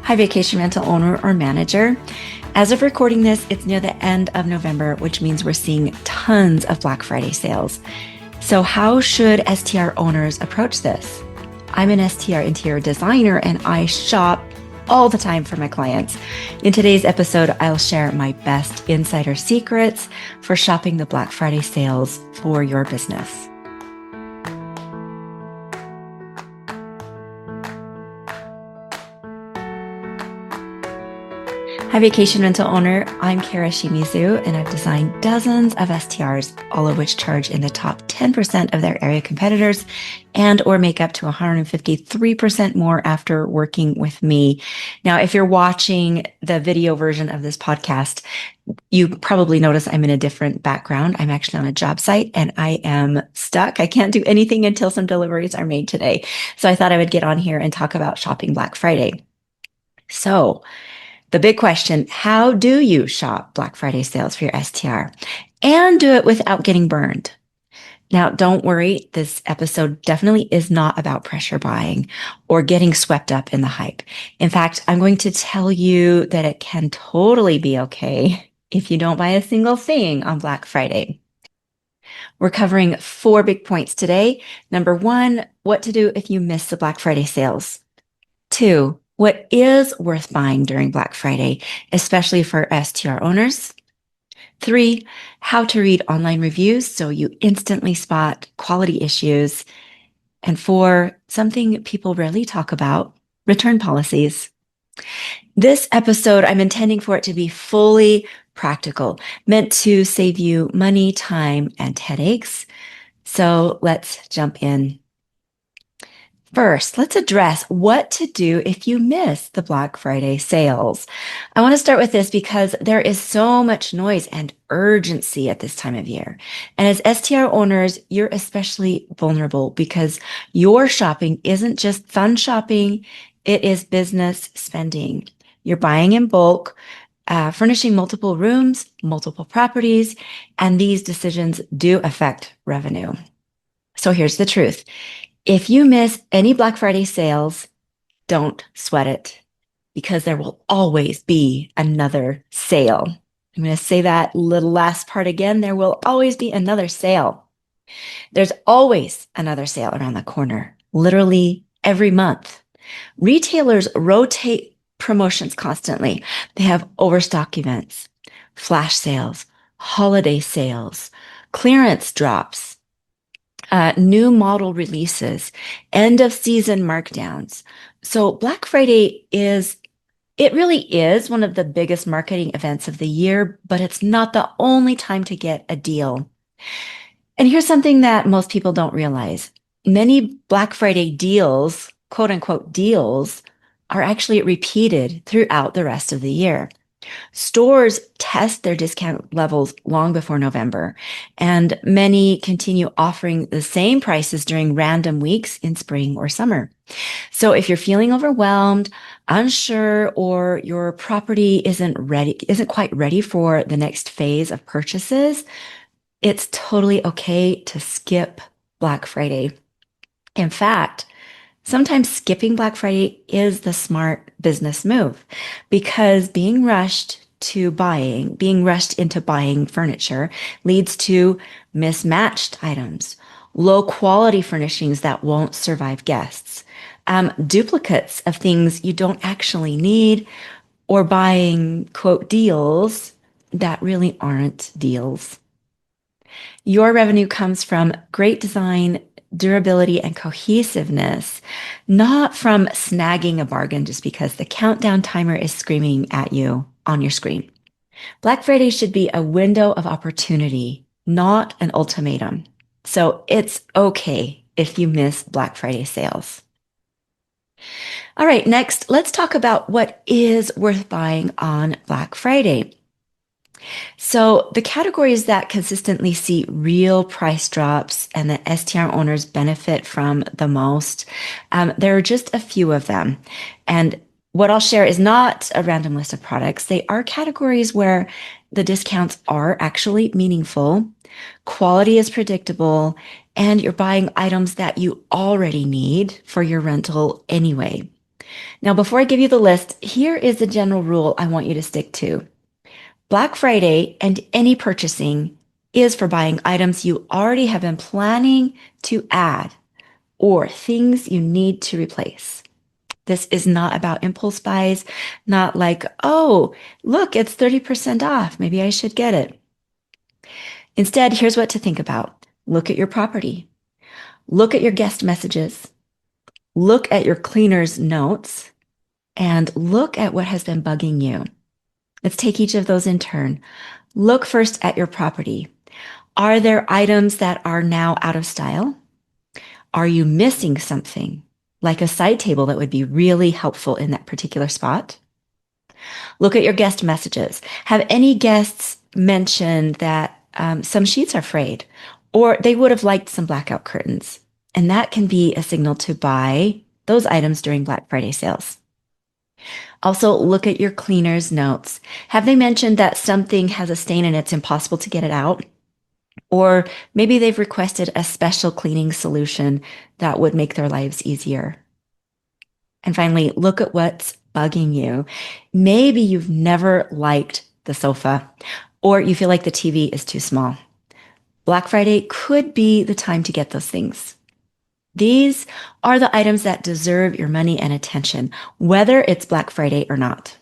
Hi, vacation rental owner or manager. As of recording this, it's near the end of November, which means we're seeing tons of Black Friday sales. So, how should STR owners approach this? I'm an STR interior designer and I shop all the time for my clients. In today's episode, I'll share my best insider secrets for shopping the Black Friday sales for your business. Hi, vacation rental owner. I'm Kara Shimizu, and I've designed dozens of STRs, all of which charge in the top 10% of their area competitors and or make up to 153% more after working with me. Now, if you're watching the video version of this podcast, you probably notice I'm in a different background. I'm actually on a job site and I am stuck. I can't do anything until some deliveries are made today. So I thought I would get on here and talk about shopping Black Friday. So, the big question, how do you shop Black Friday sales for your STR and do it without getting burned? Now, don't worry. This episode definitely is not about pressure buying or getting swept up in the hype. In fact, I'm going to tell you that it can totally be okay if you don't buy a single thing on Black Friday. We're covering 4 big points today. Number 1, what to do if you miss the Black Friday sales. 2, what is worth buying during Black Friday, especially for STR owners. 3, how to read online reviews so you instantly spot quality issues. And 4, something people rarely talk about, return policies. This episode, I'm intending for it to be fully practical, meant to save you money, time, and headaches. So let's jump in. First, let's address what to do if you miss the Black Friday sales. I want to start with this because there is so much noise and urgency at this time of year. And as STR owners, you're especially vulnerable because your shopping isn't just fun shopping, it is business spending. You're buying in bulk, furnishing multiple rooms, multiple properties, and these decisions do affect revenue. So here's the truth. If you miss any Black Friday sales, don't sweat it because there will always be another sale. I'm going to say that little last part again. There will always be another sale. There's always another sale around the corner, literally every month. Retailers rotate promotions constantly. They have overstock events, flash sales, holiday sales, clearance drops, new model releases, end of season markdowns. So Black Friday it really is one of the biggest marketing events of the year, but it's not the only time to get a deal. And here's something that most people don't realize. Many Black Friday deals, quote unquote deals, are actually repeated throughout the rest of the year. Stores test their discount levels long before November, and many continue offering the same prices during random weeks in spring or summer. So if you're feeling overwhelmed, unsure, or your property isn't quite ready for the next phase of purchases, it's totally okay to skip Black Friday. In fact, sometimes skipping Black Friday is the smart business move because being rushed into buying furniture leads to mismatched items, low quality furnishings that won't survive guests, duplicates of things you don't actually need, or buying, quote, deals that really aren't deals. Your revenue comes from great design, durability, and cohesiveness, not from snagging a bargain just because the countdown timer is screaming at you on your screen. Black Friday should be a window of opportunity, not an ultimatum. So it's okay if you miss Black Friday sales. All right, next, let's talk about what is worth buying on Black Friday. So the categories that consistently see real price drops and that STR owners benefit from the most, there are just a few of them. And what I'll share is not a random list of products. They are categories where the discounts are actually meaningful, quality is predictable, and you're buying items that you already need for your rental anyway. Now, before I give you the list, here is the general rule I want you to stick to. Black Friday and any purchasing is for buying items you already have been planning to add or things you need to replace. This is not about impulse buys, not like, oh, look, it's 30% off. Maybe I should get it. Instead, here's what to think about. Look at your property. Look at your guest messages. Look at your cleaner's notes and look at what has been bugging you. Let's take each of those in turn. Look first at your property. Are there items that are now out of style? Are you missing something, like a side table that would be really helpful in that particular spot? Look at your guest messages. Have any guests mentioned that some sheets are frayed or they would have liked some blackout curtains? And that can be a signal to buy those items during Black Friday sales. Also, look at your cleaner's notes. Have they mentioned that something has a stain and it's impossible to get it out? Or maybe they've requested a special cleaning solution that would make their lives easier. And finally, look at what's bugging you. Maybe you've never liked the sofa, or you feel like the TV is too small. Black Friday could be the time to get those things. These are the items that deserve your money and attention, whether it's Black Friday or not.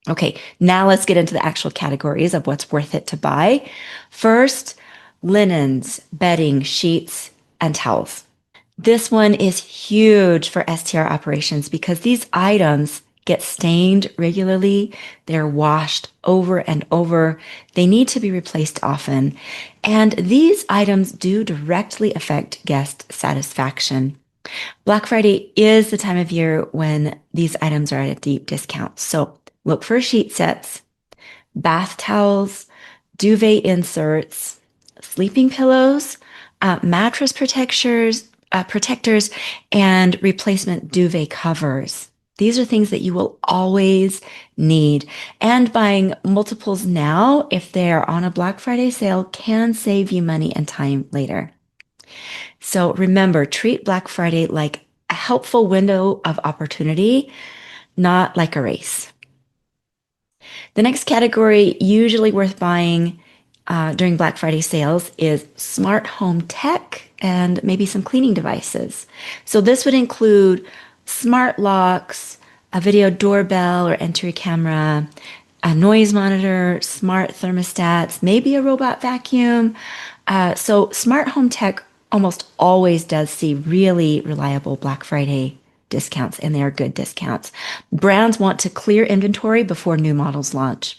Okay, now let's get into the actual categories of what's worth it to buy. First, linens, bedding, sheets, and towels. This one is huge for STR operations because these items get stained regularly. They're washed over and over. They need to be replaced often. And these items do directly affect guest satisfaction. Black Friday is the time of year when these items are at a deep discount. So look for sheet sets, bath towels, duvet inserts, sleeping pillows, mattress protectors, and replacement duvet covers. These are things that you will always need. And buying multiples now, if they're on a Black Friday sale, can save you money and time later. So remember, treat Black Friday like a helpful window of opportunity, not like a race. The next category, usually worth buying during Black Friday sales, is smart home tech and maybe some cleaning devices. So this would include smart locks, a video doorbell or entry camera, a noise monitor, smart thermostats, maybe a robot vacuum. So smart home tech almost always does see really reliable Black Friday discounts, and they are good discounts. Brands want to clear inventory before new models launch.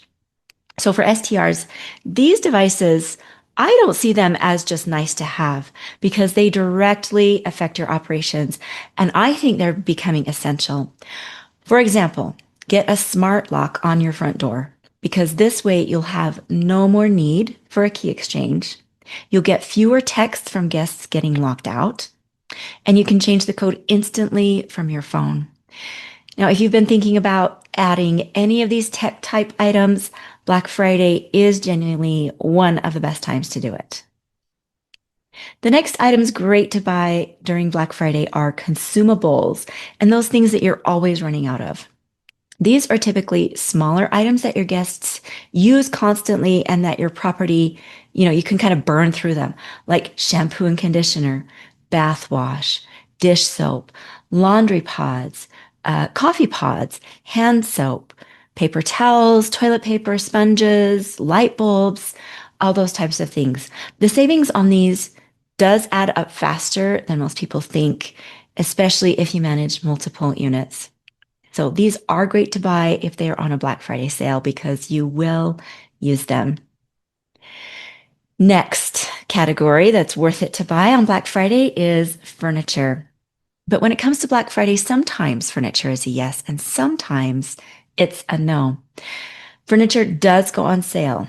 So for STRs, these devices, I don't see them as just nice to have because they directly affect your operations, and I think they're becoming essential. For example, get a smart lock on your front door because this way you'll have no more need for a key exchange. You'll get fewer texts from guests getting locked out, and you can change the code instantly from your phone. Now, if you've been thinking about adding any of these tech type items, Black Friday is genuinely one of the best times to do it. The next items great to buy during Black Friday are consumables and those things that you're always running out of. These are typically smaller items that your guests use constantly and that your property, you can kind of burn through them, like shampoo and conditioner, bath wash, dish soap, laundry pods, coffee pods, hand soap, paper towels, toilet paper, sponges, light bulbs, all those types of things. The savings on these does add up faster than most people think, especially if you manage multiple units. So these are great to buy if they are on a Black Friday sale because you will use them. Next category that's worth it to buy on Black Friday is furniture. But when it comes to Black Friday, sometimes furniture is a yes, and sometimes it's a no. Furniture does go on sale,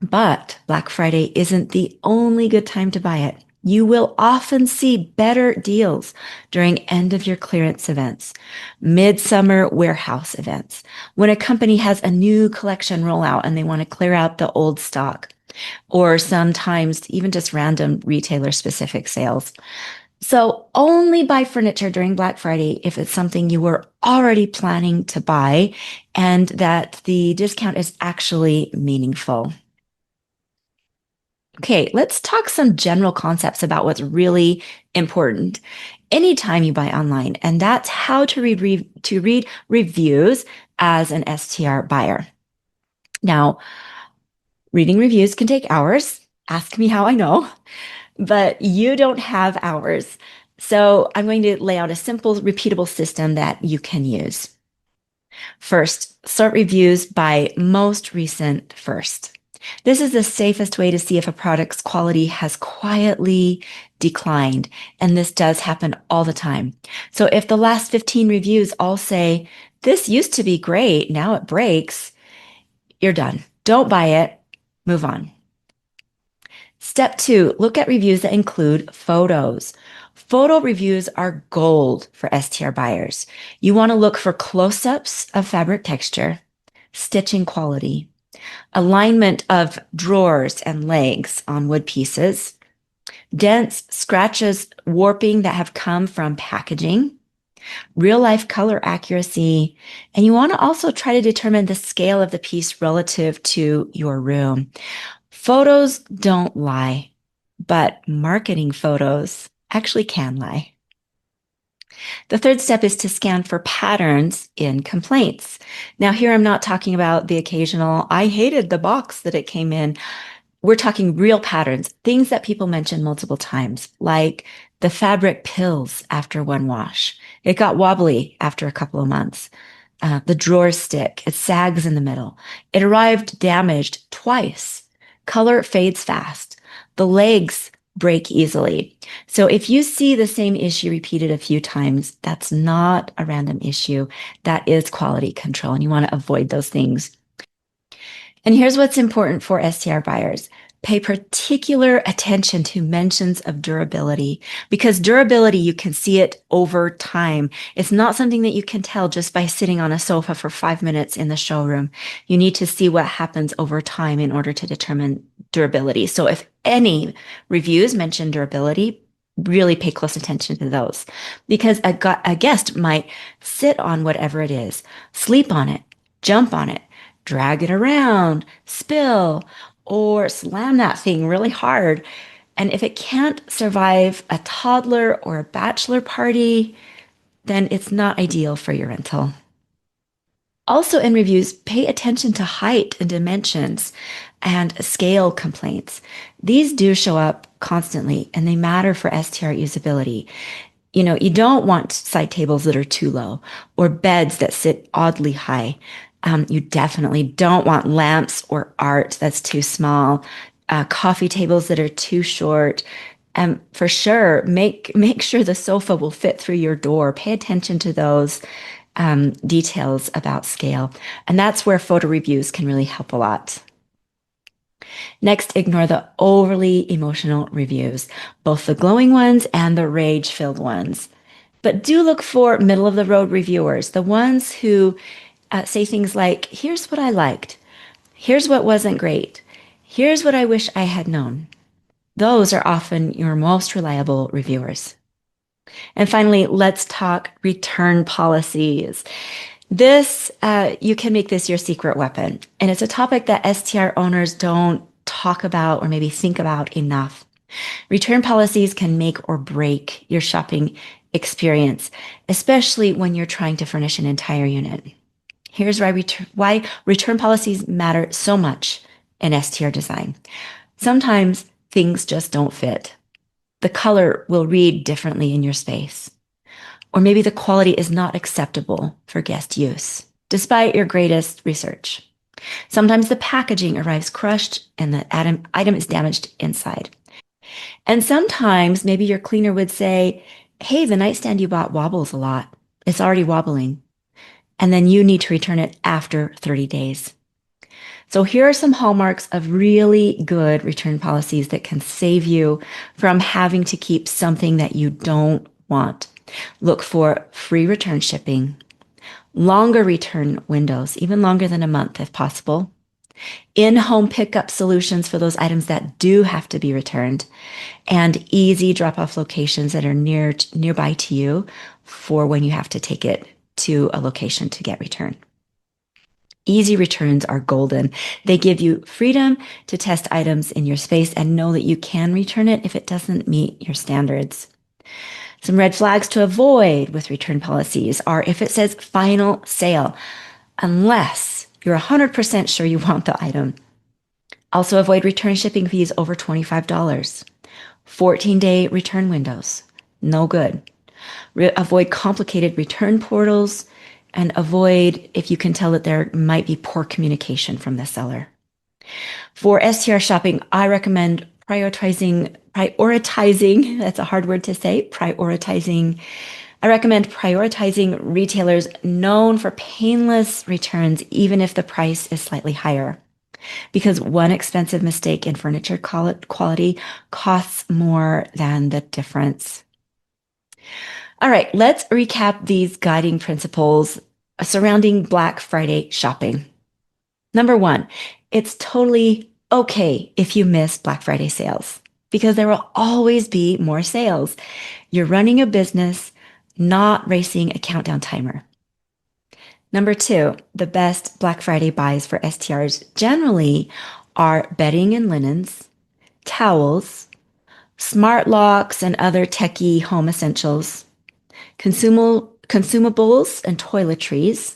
but Black Friday isn't the only good time to buy it. You will often see better deals during end of year clearance events, midsummer warehouse events, when a company has a new collection rollout and they want to clear out the old stock, or sometimes even just random retailer specific sales. So only buy furniture during Black Friday if it's something you were already planning to buy and that the discount is actually meaningful. Okay, let's talk some general concepts about what's really important anytime you buy online, and that's how to read reviews as an STR buyer. Now, reading reviews can take hours. Ask me how I know, but you don't have hours. So I'm going to lay out a simple, repeatable system that you can use. First, sort reviews by most recent first. This is the safest way to see if a product's quality has quietly declined. And this does happen all the time. So if the last 15 reviews all say, this used to be great, now it breaks, you're done. Don't buy it, move on. Step two, look at reviews that include photos. Photo reviews are gold for STR buyers. You want to look for close-ups of fabric texture, stitching quality, alignment of drawers and legs on wood pieces, dents, scratches, warping that have come from packaging, real life color accuracy, and you want to also try to determine the scale of the piece relative to your room. Photos don't lie, but marketing photos actually can lie. The third step is to scan for patterns in complaints. Now, here I'm not talking about the occasional, I hated the box that it came in. We're talking real patterns, things that people mention multiple times, like the fabric pills after one wash. It got wobbly after a couple of months. The drawer stick, it sags in the middle. It arrived damaged twice. Color fades fast. The legs break easily. So if you see the same issue repeated a few times, that's not a random issue. That is quality control, and you want to avoid those things. And here's what's important for STR buyers. Pay particular attention to mentions of durability because durability, you can see it over time. It's not something that you can tell just by sitting on a sofa for 5 minutes in the showroom. You need to see what happens over time in order to determine durability. So if any reviews mention durability, really pay close attention to those because a guest might sit on whatever it is, sleep on it, jump on it, drag it around, spill, or slam that thing really hard. And if it can't survive a toddler or a bachelor party, then it's not ideal for your rental. Also in reviews, pay attention to height and dimensions and scale complaints. These do show up constantly and they matter for STR usability. You don't want side tables that are too low or beds that sit oddly high. You definitely don't want lamps or art that's too small, coffee tables that are too short. And for sure, make sure the sofa will fit through your door. Pay attention to those details about scale. And that's where photo reviews can really help a lot. Next, ignore the overly emotional reviews, both the glowing ones and the rage-filled ones. But do look for middle of the road reviewers, the ones who say things like, here's what I liked. Here's what wasn't great. Here's what I wish I had known. Those are often your most reliable reviewers. And finally, let's talk return policies. You can make this your secret weapon. And it's a topic that STR owners don't talk about or maybe think about enough. Return policies can make or break your shopping experience, especially when you're trying to furnish an entire unit. Here's why return policies matter so much in STR design. Sometimes things just don't fit. The color will read differently in your space. Or maybe the quality is not acceptable for guest use, despite your greatest research. Sometimes the packaging arrives crushed and the item is damaged inside. And sometimes maybe your cleaner would say, hey, the nightstand you bought wobbles a lot. It's already wobbling. And then you need to return it after 30 days. So here are some hallmarks of really good return policies that can save you from having to keep something that you don't want. Look for free return shipping, longer return windows, even longer than a month if possible, In-home pickup solutions for those items that do have to be returned, and easy drop-off locations that are nearby to you for when you have to take it to a location to get returned. Easy returns are golden. They give you freedom to test items in your space and know that you can return it if it doesn't meet your standards. Some red flags to avoid with return policies are if it says final sale, unless you're 100% sure you want the item. Also avoid return shipping fees over $25. 14-day return windows, no good. Avoid complicated return portals, and avoid if you can tell that there might be poor communication from the seller. For STR shopping, I recommend prioritizing, that's a hard word to say, I recommend prioritizing retailers known for painless returns, even if the price is slightly higher. Because one expensive mistake in furniture quality costs more than the difference. All right, let's recap these guiding principles surrounding Black Friday shopping. Number one, it's totally okay if you miss Black Friday sales because there will always be more sales. You're running a business, not racing a countdown timer. Number two, the best Black Friday buys for STRs generally are bedding and linens, towels, smart locks and other techie home essentials, consumables and toiletries,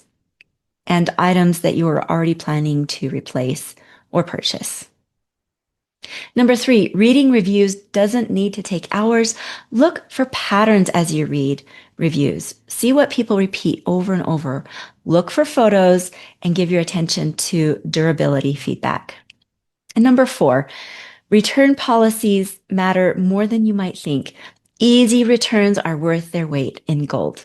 and items that you are already planning to replace or purchase. Number three, reading reviews doesn't need to take hours. Look for patterns as you read reviews. See what people repeat over and over. Look for photos and give your attention to durability feedback. And number four, return policies matter more than you might think. Easy returns are worth their weight in gold.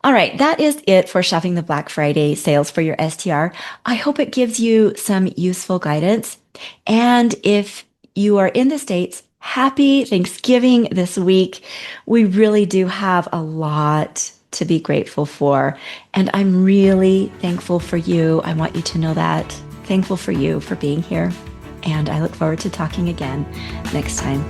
All right, that is it for shopping the Black Friday sales for your STR. I hope it gives you some useful guidance. And if you are in the States, happy Thanksgiving this week. We really do have a lot to be grateful for. And I'm really thankful for you. I want you to know that. Thankful for you for being here. And I look forward to talking again next time.